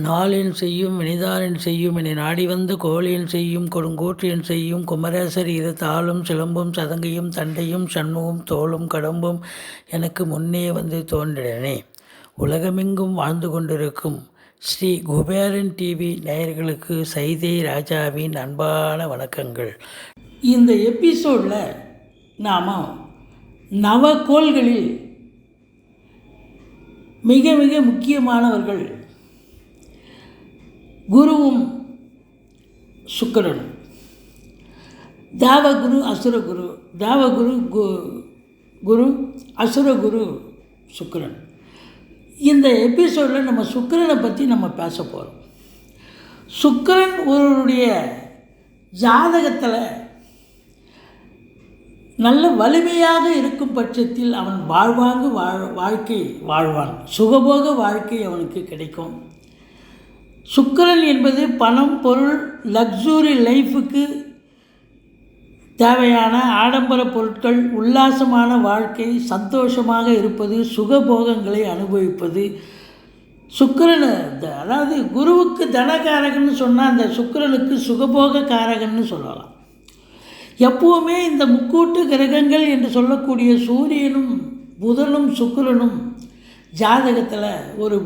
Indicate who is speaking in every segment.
Speaker 1: நாளின் செய்யும் வினிதானின் செய்யும் என நாடி வந்த கோழியின் செய்யும் கொடுங்கூற்றியன் செய்யும் குமரேசர் இரு தாளும் சிலம்பும் சதங்கையும் தண்டையும் சண்முகம் தோளும் கடம்பும் எனக்கு முன்னே வந்து தோன்றினே. உலகமெங்கும் வாழ்ந்து கொண்டிருக்கும் ஸ்ரீ குபேரன் டிவி நேயர்களுக்கு சைதை ராஜாவின் அன்பான வணக்கங்கள். இந்த எபிசோடில் நாம் நவகோள்களில் மிக மிக முக்கியமானவர்கள் குருவும் சுக்கிரனும். தேவகுரு அசுரகுரு, தேவகுரு குரு, அசுரகுரு சுக்கிரன். இந்த எபிசோடில் நம்ம சுக்கிரனை பற்றி நம்ம பேச போகிறோம். சுக்கிரன் ஒருவருடைய ஜாதகத்தில் நல்ல வலிமையாக இருக்கும் பட்சத்தில் அவன் வாழ்வாங்கு வாழ்க்கை வாழ்வான், சுகபோக வாழ்க்கை அவனுக்கு கிடைக்கும். சுக்கிரன் என்பது பணம், பொருள், லக்ஸுரி லைஃபுக்கு தேவையான ஆடம்பர பொருட்கள், உல்லாசமான வாழ்க்கை, சந்தோஷமாக இருப்பது, சுகபோகங்களை அனுபவிப்பது. சுக்கிரன் அதாவது குருவுக்கு தனகாரகன்னு சொன்னால் அந்த சுக்கிரனுக்கு சுகபோக காரகன்னு சொல்லலாம். எப்போவுமே இந்த முக்கூட்டு கிரகங்கள் என்று சொல்லக்கூடிய சூரியனும் புதனும் சுக்கிரனும் ஜாதகத்தில் ஒரு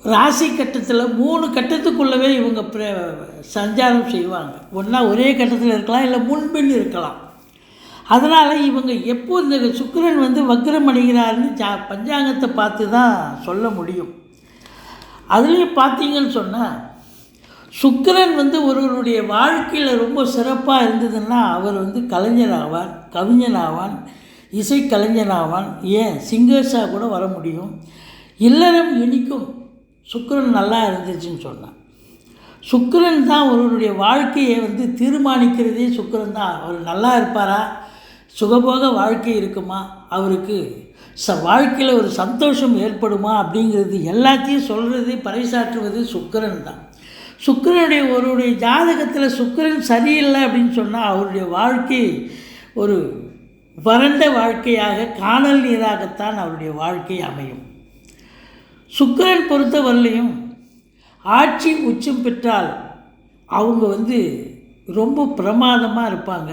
Speaker 1: ராசி கட்டத்தில் 3 கட்டத்துக்குள்ளவே இவங்க சஞ்சாரம் செய்வாங்க. ஒன்றா ஒரே கட்டத்தில் இருக்கலாம், இல்லை முன்பின் இருக்கலாம். அதனால் இவங்க எப்போ இந்த சுக்கிரன் வக்ரம் அடைகிறாருன்னு பஞ்சாங்கத்தை பார்த்து தான் சொல்ல முடியும். அதுலேயும் பார்த்தீங்கன்னு சொன்னால் சுக்கிரன் ஒருவருடைய வாழ்க்கையில் ரொம்ப சிறப்பாக இருந்ததுன்னா அவர் கலைஞராவான், கவிஞனாவான், இசை கலைஞனாவான், ஏன் சிங்கர்ஸாக கூட வர முடியும். இல்லறம் இனிக்கும் சுக்கிரன் நல்லா இருந்துச்சுன்னு சொன்னான். சுக்கிரன் தான் ஒருவருடைய வாழ்க்கையை தீர்மானிக்கிறதே சுக்கிரன் தான். அவர் நல்லா இருப்பாரா, சுகபோக வாழ்க்கை இருக்குமா, அவருக்கு வாழ்க்கையில் ஒரு சந்தோஷம் ஏற்படுமா அப்படிங்கிறது எல்லாத்தையும் சொல்கிறது பறைசாற்றுவது சுக்கிரன் தான். சுக்கிரனுடைய ஒருவருடைய ஜாதகத்தில் சுக்கிரன் சரியில்லை அப்படின்னு சொன்னால் அவருடைய வாழ்க்கை ஒரு வறண்ட வாழ்க்கையாக, காணல் நீராகத்தான் அவருடைய வாழ்க்கை அமையும். சுக்கிரன் பொறுத்தவரையிலையும் ஆட்சி உச்சம் பெற்றால் அவங்க ரொம்ப பிரமாதமாக இருப்பாங்க.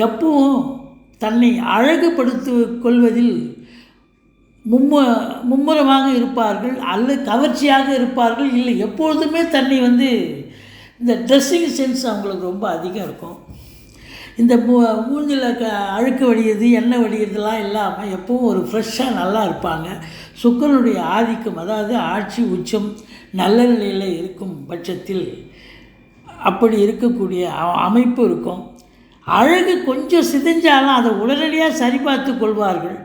Speaker 1: எப்பவும் தன்னை அழகுபடுத்தி கொள்வதில் மும்முரமாக இருப்பார்கள், அல்லது கவர்ச்சியாக இருப்பார்கள். இல்லை, எப்பொழுதுமே தன்னை இந்த ட்ரெஸ்ஸிங் சென்ஸ் அவங்களுக்கு ரொம்ப அதிகம் இருக்கும். இந்த மூஞ்சில் அழுக்கு வடிகிறது, எண்ணெய் வடிகிறதுலாம் இல்லாமல் எப்பவும் ஒரு ஃப்ரெஷ்ஷாக நல்லா இருப்பாங்க. சுக்கிரனுடைய ஆதிக்கம், அதாவது ஆட்சி உச்சம் நல்ல நிலையில் இருக்கும் பட்சத்தில் அப்படி இருக்கக்கூடிய அமைப்பு இருக்கும். அழகு கொஞ்சம் சிதைஞ்சாலும் அதை உடனடியாக சரிபார்த்து கொள்வார்கள்.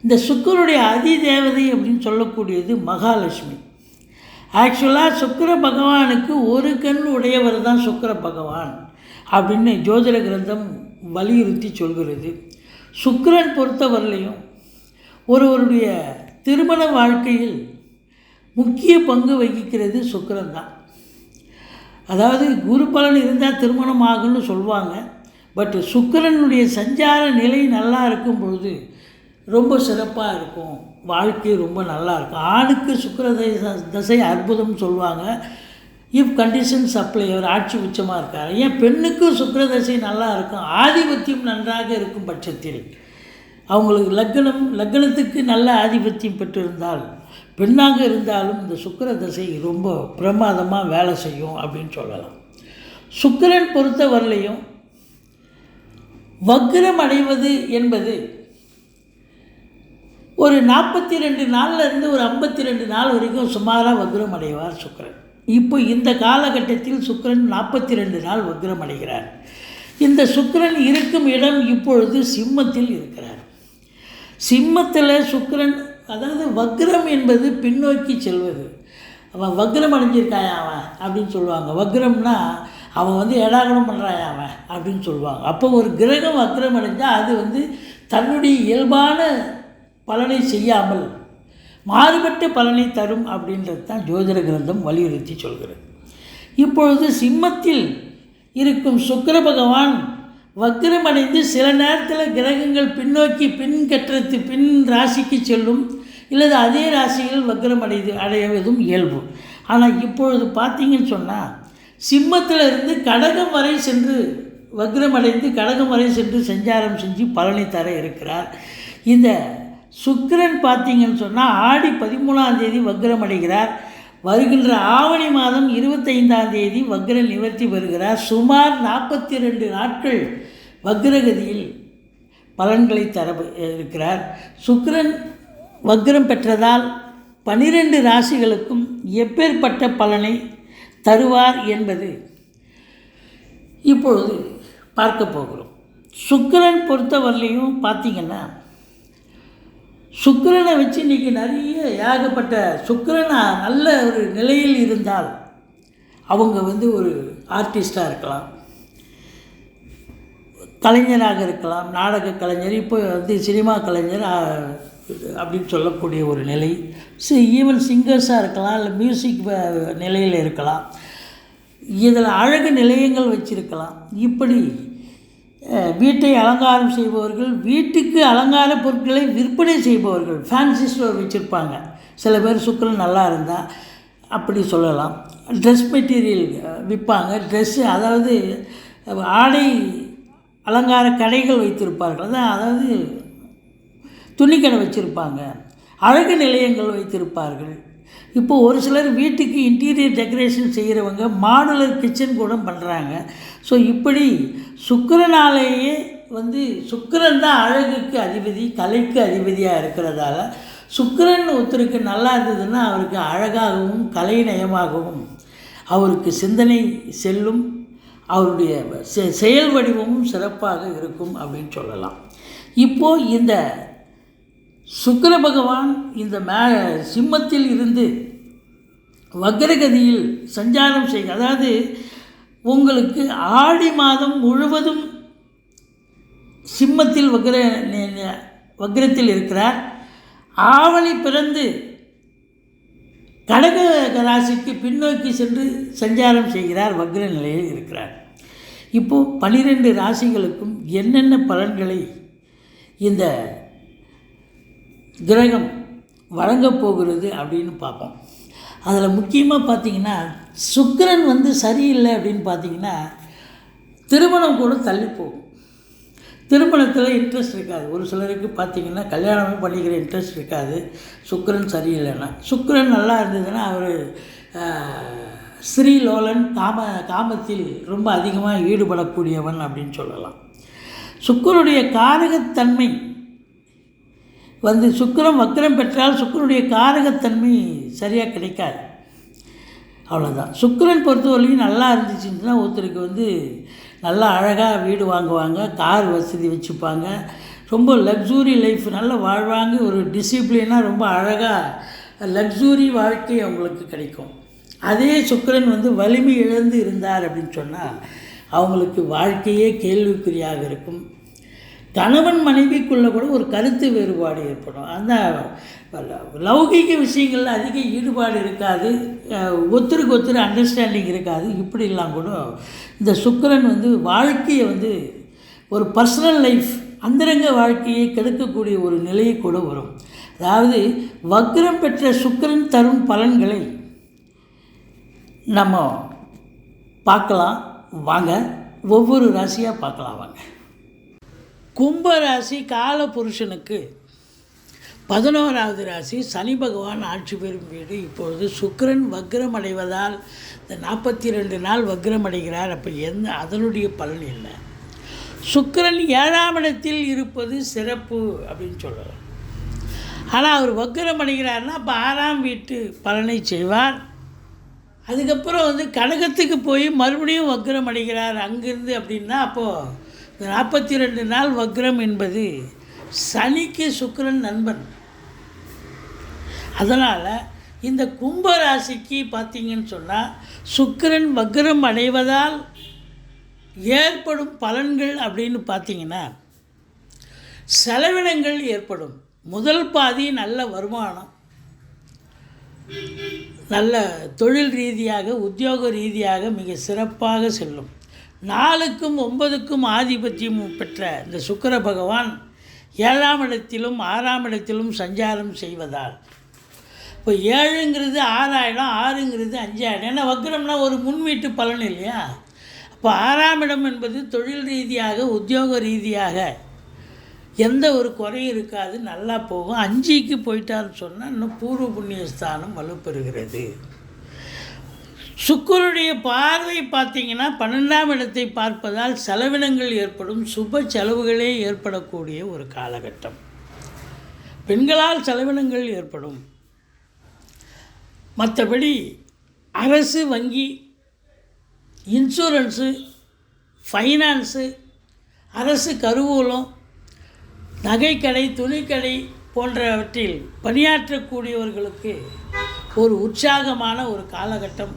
Speaker 1: இந்த சுக்கிரனுடைய அதிதேவதை அப்படின்னு சொல்லக்கூடியது மகாலட்சுமி. ஆக்சுவலாக சுக்கிர பகவானுக்கு ஒரு கண் உடையவர் தான் சுக்கிர பகவான் அப்படின்னு ஜோதிட கிரந்தம் வலியுறுத்தி சொல்கிறது. சுக்கிரன் பொறுத்தவரையிலையும் ஒருவருடைய திருமண வாழ்க்கையில் முக்கிய பங்கு வகிக்கிறது சுக்கிரன் தான். அதாவது குரு பலன் இருந்தால் திருமணம் ஆகும்னு சொல்லுவாங்க. பட் சுக்கிரனுடைய சஞ்சார நிலை நல்லா இருக்கும் பொழுது ரொம்ப சிறப்பாக இருக்கும், வாழ்க்கை ரொம்ப நல்லா இருக்கும். ஆணுக்கு சுக்கிர தசை அற்புதம் சொல்லுவாங்க, இஃப் கண்டிஷன்ஸ் அப்ளை. அவர் ஆட்சி உச்சமாக இருக்கார். ஏன் பெண்ணுக்கும் சுக்கிர தசை நல்லா இருக்கும், ஆதிபத்தியம் நன்றாக இருக்கும் பட்சத்தில் அவங்களுக்கு லக்னத்துக்கு நல்ல ஆதிபத்தியம் பெற்றிருந்தால், பெண்ணாக இருந்தாலும் இந்த சுக்கிர தசை ரொம்ப பிரமாதமாக வேலை செய்யும் அப்படின்னு சொல்லலாம். சுக்கிரன் பொறுத்தவரையிலையும் வக்ரம் அடைவது என்பது ஒரு 42 நாள்லேருந்து ஒரு 52 நாள் வரைக்கும் சுமாராக வக்ரம் அடைவார் சுக்கிரன். இப்போ இந்த காலகட்டத்தில் சுக்கிரன் 42 நாள் வக்ரம் அடைகிறார். இந்த சுக்கிரன் இருக்கும் இடம் இப்பொழுது சிம்மத்தில் இருக்கிறார். சிம்மத்தில் சுக்கிரன், அதாவது வக்ரம் என்பது பின்னோக்கி செல்வது. அவன் வக்ரம் அடைஞ்சிருக்காயா அவன் அப்படின்னு சொல்லுவாங்க. வக்ரம்னா அவன் ஏடாகடம் பண்ணுறாயா அவன் அப்படின்னு சொல்லுவாங்க. அப்போ ஒரு கிரகம் வக்ரம் அடைஞ்சால் அது தன்னுடைய இயல்பான பலனை செய்யாமல் மாறுபட்ட பலனை தரும் அப்படின்றது தான் ஜோதிட கிரந்தம் வலியுறுத்தி சொல்கிறது. இப்பொழுது சிம்மத்தில் இருக்கும் சுக்கிர பகவான் வக்ரமடைந்து சில நேரத்தில் கிரகங்கள் பின்னோக்கி பின் ராசிக்கு செல்லும், இல்லது அதே ராசியில் அடைவதும் இயல்பு. ஆனால் இப்பொழுது பார்த்தீங்கன்னு சொன்னால் சிம்மத்தில் இருந்து கடகம் வரை சென்று வக்ரமடைந்து கடகம் வரை சென்று சஞ்சாரம் செஞ்சு பலனை தர இருக்கிறார். இந்த சுக்கிரன் பார்த்தீங்கன்னு சொன்னால் ஆடி 13ஆம் தேதி வக்ரமடைகிறார். வருகின்ற ஆவணி மாதம் 25ஆம் தேதி வக்ர நிவர்த்தி வருகிறார். சுமார் 42 நாட்கள் வக்ரகதியில் பலன்களை தர இருக்கிறார். சுக்கிரன் வக்ரம் பெற்றதால் 12 ராசிகளுக்கும் எப்பேற்பட்ட பலனை தருவார் என்பது இப்பொழுது பார்க்க போகிறோம். சுக்கிரன் பொறுத்தவரையிலையும் பார்த்திங்கன்னா சுக்கிரனை வச்சு இன்றைக்கி நிறைய ஏகப்பட்ட சுக்கிரன் நல்ல ஒரு நிலையில் இருந்தால் அவங்க ஒரு ஆர்டிஸ்டாக இருக்கலாம், கலைஞராக இருக்கலாம், நாடக கலைஞர், இப்போ சினிமா கலைஞர் அப்படின்னு சொல்லக்கூடிய ஒரு நிலை, ஈவன் சிங்கர்ஸாக இருக்கலாம், இல்லை மியூசிக் நிலையில் இருக்கலாம், இதில் அழகு நிலையங்கள் வச்சுருக்கலாம். இப்படி வீட்டை அலங்காரம் செய்பவர்கள், வீட்டுக்கு அலங்கார பொருட்களை விற்பனை செய்பவர்கள், ஃபேன்சி ஸ்டோர் வச்சுருப்பாங்க. சில பேர் சுக்கிரன் நல்லா இருந்தால் அப்படி சொல்லலாம். ட்ரெஸ் மெட்டீரியல் விற்பாங்க, ட்ரெஸ்ஸு அதாவது ஆடை அலங்கார கடைகள் வைத்திருப்பார்கள், அதாவது துணிக்கடை வச்சுருப்பாங்க, அழகு நிலையங்கள் வைத்திருப்பார்கள். இப்போது ஒரு சிலர் வீட்டுக்கு இன்டீரியர் டெக்கரேஷன் செய்கிறவங்க மாடுலர் கிச்சன் கூட பண்ணுறாங்க. ஸோ இப்படி சுக்கிரனாலேயே சுக்கிரன் தான் அழகுக்கு அதிபதி, கலைக்கு அதிபதியாக இருக்கிறதால சுக்கிரன் ஒருத்தருக்கு நல்லா இருந்ததுன்னா அவருக்கு அழகாகவும் கலை நயமாகவும் அவருக்கு சிந்தனை செல்லும், அவருடைய செயல் வடிவமும் சிறப்பாக இருக்கும் அப்படின்னு சொல்லலாம். இப்போது இந்த சுக்கிர பகவான் இந்த சிம்மத்தில் இருந்து வக்ரகதியில் சஞ்சாரம் செய்ய, அதாவது உங்களுக்கு ஆடி மாதம் முழுவதும் சிம்மத்தில் வக்ரத்தில் இருக்கிறார். ஆவணி பிறந்து கடக ராசிக்கு பின்னோக்கி சென்று சஞ்சாரம் செய்கிறார், வக்ர நிலையில் இருக்கிறார். இப்போது 12 ராசிகளுக்கும் என்னென்ன பலன்களை இந்த கிரகம் வழங்கப் போகிறது அப்படின்னு பார்ப்போம். அதில் முக்கியமாக பார்த்திங்கன்னா சுக்கிரன் சரியில்லை அப்படின்னு பார்த்திங்கன்னா திருமணம் கூட தள்ளி போகும், திருமணத்தில் இன்ட்ரெஸ்ட் இருக்காது. ஒரு சிலருக்கு பார்த்திங்கன்னா கல்யாணமே பண்ணிக்கிற இன்ட்ரெஸ்ட் இருக்காது சுக்கிரன் சரியில்லைன்னா. சுக்கிரன் நல்லா இருந்ததுன்னா அவர் ஸ்ரீலோலன், காமத்தில் ரொம்ப அதிகமாக ஈடுபடக்கூடியவன் அப்படின்னு சொல்லலாம். சுக்கிரனுடைய காரகத்தன்மை சுக்கிரம் வக்ரம் பெற்றால் சுக்கிரனுடைய காரகத்தன்மை சரியாக கிடைக்காது, அவ்வளோதான். சுக்கிரன் பொறுத்தவரைக்கும் நல்லா இருந்துச்சுன்னா ஒருத்தருக்கு நல்லா அழகாக வீடு வாங்குவாங்க, கார் வசதி வச்சுப்பாங்க, ரொம்ப லக்ஸூரி லைஃப் நல்லா வாழ்வாங்க, ஒரு டிசிப்ளினாக ரொம்ப அழகாக லக்ஸூரி வாழ்க்கை அவங்களுக்கு கிடைக்கும். அதே சுக்கிரன் வலிமை இழந்து இருந்தார் அப்படின்னு சொன்னால் அவங்களுக்கு வாழ்க்கையே கேள்விக்குறியாக இருக்கும். கணவன் மனைவிக்குள்ளே கூட ஒரு கருத்து வேறுபாடு ஏற்படும், அந்த லௌகிக விஷயங்களில் அதிக ஈடுபாடு இருக்காது, ஒருத்தருக்கு ஒருத்தர் அண்டர்ஸ்டாண்டிங் இருக்காது. இப்படிலாம் கூட இந்த சுக்கிரன் வாழ்க்கையை ஒரு பர்சனல் லைஃப், அந்தரங்க வாழ்க்கையை கெடுக்கக்கூடிய ஒரு நிலையை கூட வரும். அதாவது வக்ரம் பெற்ற சுக்கிரன் தரும் பலன்களை நம்ம பார்க்கலாம் வாங்க, ஒவ்வொரு ராசியாக பார்க்கலாம் வாங்க. கும்பராசி காலபுருஷனுக்கு 11வது ராசி, சனி பகவான் ஆட்சி பெறும் வீடு. இப்பொழுது சுக்கிரன் வக்ரம் அடைவதால் இந்த 42 நாள் வக்ரம் அடைகிறார். அப்போ அதனுடைய பலன் இல்லை. சுக்கிரன் 7ஆம் இடத்தில் இருப்பது சிறப்பு அப்படின்னு சொல்லலாம். ஆனால் அவர் வக்ரம் அடைகிறார்னா அப்போ 6ஆம் வீட்டு பலனை செய்வார். அதுக்கப்புறம் கடகத்துக்கு போய் மறுபடியும் வக்ரம் அடைகிறார் அங்கிருந்து அப்படின்னா அப்போது 42 நாள் வக்ரம் என்பது சனிக்கு சுக்கிரன் நண்பன். அதனால் இந்த கும்பராசிக்கு பார்த்திங்கன்னு சொன்னால் சுக்கிரன் வக்ரம் அடைவதால் ஏற்படும் பலன்கள் அப்படின்னு பார்த்திங்கன்னா செலவினங்கள் ஏற்படும். முதல் பாதி நல்ல வருமானம், நல்ல தொழில் ரீதியாக உத்தியோக ரீதியாக மிக சிறப்பாக செல்லும். 4க்கும் 9க்கும் ஆதிபத்தியம் பெற்ற இந்த சுக்கிர பகவான் 7ஆம் இடத்திலும் 6ஆம் இடத்திலும் சஞ்சாரம் செய்வதால் இப்போ 7ங்கிறது 6 ஆகிடும், 6ங்கிறது 5 ஆகிடும். ஏன்னா வக்ரம்னா ஒரு முன்வீட்டு பலன் இல்லையா? அப்போ 6ஆம் இடம் என்பது தொழில் ரீதியாக உத்தியோக ரீதியாக எந்த ஒரு குறையும் இருக்காது, நல்லா போகும். 5க்கு போயிட்டான்னு சொன்னால் இன்னும் பூர்வ புண்ணியஸ்தானம் வலுப்பெறுகிறது. சுக்கிரனுடைய பார்வை பார்த்திங்கன்னா 12ஆம் இடத்தை பார்ப்பதால் செலவினங்கள் ஏற்படும், சுப செலவுகளே ஏற்படக்கூடிய ஒரு காலகட்டம். பெண்களால் செலவினங்கள் ஏற்படும். மற்றபடி அரசு, வங்கி, இன்சூரன்ஸு, ஃபைனான்ஸு, அரசு கருவூலம், நகைக்கடை, துணிக்கடை போன்றவற்றில் பணியாற்றக்கூடியவர்களுக்கு ஒரு உற்சாகமான ஒரு காலகட்டம்.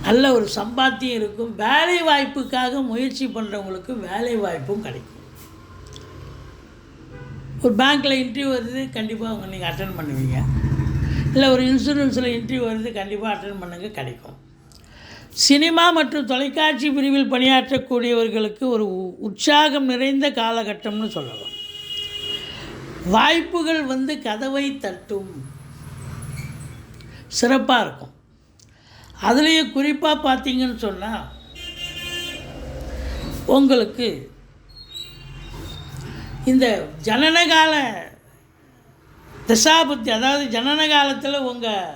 Speaker 1: நல்ல ஒரு சம்பாத்தியம் இருக்கும். வேலை வாய்ப்புக்காக முயற்சி பண்ணுறவங்களுக்கு வேலை வாய்ப்பும் கிடைக்கும். ஒரு பேங்க்கில் இன்டர்வியூ வருது, கண்டிப்பாக நீங்கள் அட்டன் பண்ணுவீங்க. இல்லை ஒரு இன்சூரன்ஸில் இன்டர்வியூ வருது, கண்டிப்பாக அட்டன் பண்ணுங்க, கிடைக்கும். சினிமா மற்றும் தொலைக்காட்சி பிரிவில் பணியாற்றக்கூடியவர்களுக்கு ஒரு உற்சாகம் நிறைந்த காலகட்டம்னு சொல்லலாம். வாய்ப்புகள் கதவை தட்டும், சிறப்பாக இருக்கும். அதுலேயும் குறிப்பாக பார்த்தீங்கன்னு சொன்னால் உங்களுக்கு இந்த ஜனனகால தசாபுத்தி, அதாவது ஜனன காலத்தில் உங்கள்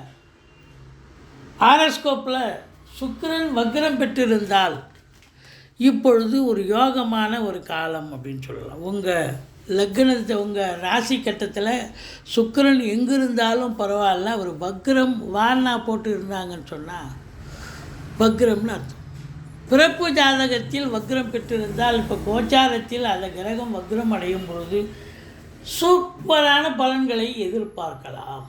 Speaker 1: ஆரோஸ்கோப்பில் சுக்கிரன் வக்ரம் பெற்றிருந்தால் இப்பொழுது ஒரு யோகமான ஒரு காலம் அப்படின்னு சொல்லலாம். உங்கள் லக்னத்தை, உங்கள் ராசி கட்டத்தில் சுக்கிரன் எங்கே இருந்தாலும் பரவாயில்ல, அவர் வக்ரம் வானா போட்டு இருந்தாங்கன்னு சொன்னால் வக்ரம்னு அர்த்தம். பிறப்பு ஜாதகத்தில் வக்ரம் பெற்றிருந்தால் இப்போ கோச்சாரத்தில் அந்த கிரகம் வக்ரம் அடையும் பொழுது சூப்பரான பலன்களை எதிர்பார்க்கலாம்.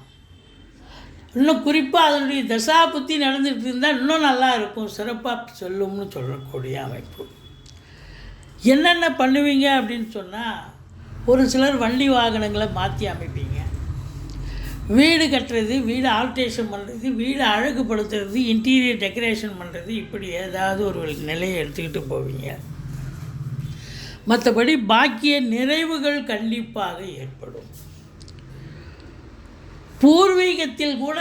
Speaker 1: இன்னும் குறிப்பாக அதனுடைய தசாபுத்தி நடந்துகிட்டு இருந்தால் இன்னும் நல்லா இருக்கும், சிறப்பாக சொல்லும்னு சொல்லக்கூடிய அமைப்பு. என்னென்ன பண்ணுவீங்க அப்படின்னு சொன்னால், ஒரு சிலர் வண்டி வாகனங்களை மாற்றி அமைப்பீங்க, வீடு கட்டுறது, வீடு ஆல்ட்ரேஷன் பண்ணுறது, வீடு அழகுபடுத்துறது, இன்டீரியர் டெக்கரேஷன் பண்ணுறது, இப்படி ஏதாவது ஒரு நிலையை எடுத்துக்கிட்டு போவீங்க. மற்றபடி பாக்கிய நிறைவுகள் கண்டிப்பாக ஏற்படும். பூர்வீகத்தில் கூட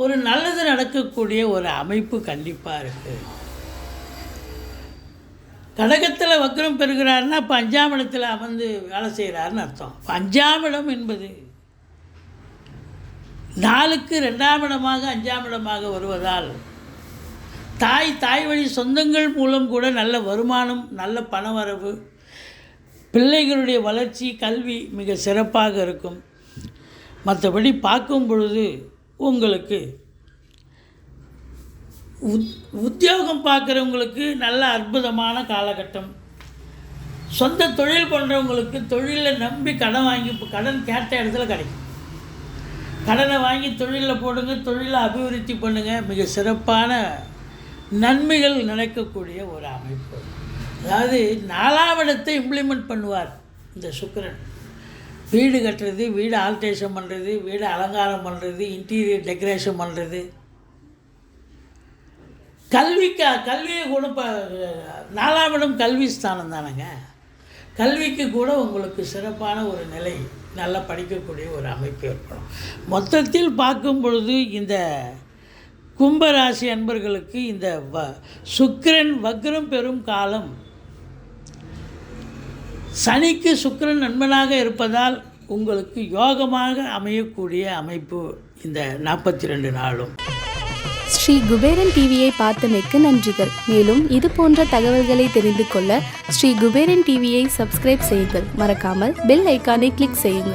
Speaker 1: ஒரு நல்லது நடக்கக்கூடிய ஒரு அமைப்பு கண்டிப்பாக இருக்குது. கடகத்தில் வக்ரம் பெறுகிறாருன்னா இப்போ 5ஆம் இடத்தில் அமர்ந்து வேலை செய்கிறாருன்னு அர்த்தம். இப்போ 5ஆம் இடம் என்பது 4க்கு 2ஆம் இடமாக 5ஆம் இடமாக வருவதால் தாய் வழி சொந்தங்கள் மூலம் கூட நல்ல வருமானம், நல்ல பணவரவு, பிள்ளைகளுடைய வளர்ச்சி, கல்வி மிக சிறப்பாக இருக்கும். மற்றபடி பார்க்கும் பொழுது உங்களுக்கு உத்தியோகம் பார்க்குறவங்களுக்கு நல்ல அற்புதமான காலகட்டம். சொந்த தொழில் பண்ணுறவங்களுக்கு தொழிலை நம்பி கடன் வாங்கி, கடன் கேட்ட இடத்துல கிடைக்கும். கடனை வாங்கி தொழிலில் போடுங்க, தொழிலை அபிவிருத்தி பண்ணுங்கள், மிக சிறப்பான நன்மைகள் நடக்கக்கூடிய ஒரு அமைப்பு. அதாவது 4ஆம் இடத்தை இம்ப்ளிமெண்ட் பண்ணுவார் இந்த சுக்கிரன். வீடு கட்டுறது, வீடு ஆல்ட்ரேஷன் பண்ணுறது, வீடு அலங்காரம் பண்ணுறது, இன்டீரியர் டெக்கரேஷன் பண்ணுறது, கல்வியை கூட இப்போ 4ஆம் இடம் கல்வி ஸ்தானம் தானேங்க. கல்விக்கு கூட உங்களுக்கு சிறப்பான ஒரு நிலை, நல்லா படிக்கக்கூடிய ஒரு அமைப்பு ஏற்படும். மொத்தத்தில் பார்க்கும் பொழுது இந்த கும்பராசி அன்பர்களுக்கு இந்த சுக்கிரன் வக்ரம் பெறும் காலம், சனிக்கு சுக்கிரன் நண்பனாக இருப்பதால் உங்களுக்கு யோகமாக அமையக்கூடிய அமைப்பு இந்த 42 நாளும்.
Speaker 2: ஸ்ரீ குபேரன் டிவியை பார்த்தமைக்கு நன்றிகள். மேலும் இது போன்ற தகவல்களை தெரிந்து கொள்ள ஸ்ரீ குபேரன் டிவியை சப்ஸ்கிரைப் செய்யுங்கள். மறக்காமல் பெல் ஐக்கானை கிளிக் செய்யுங்கள்.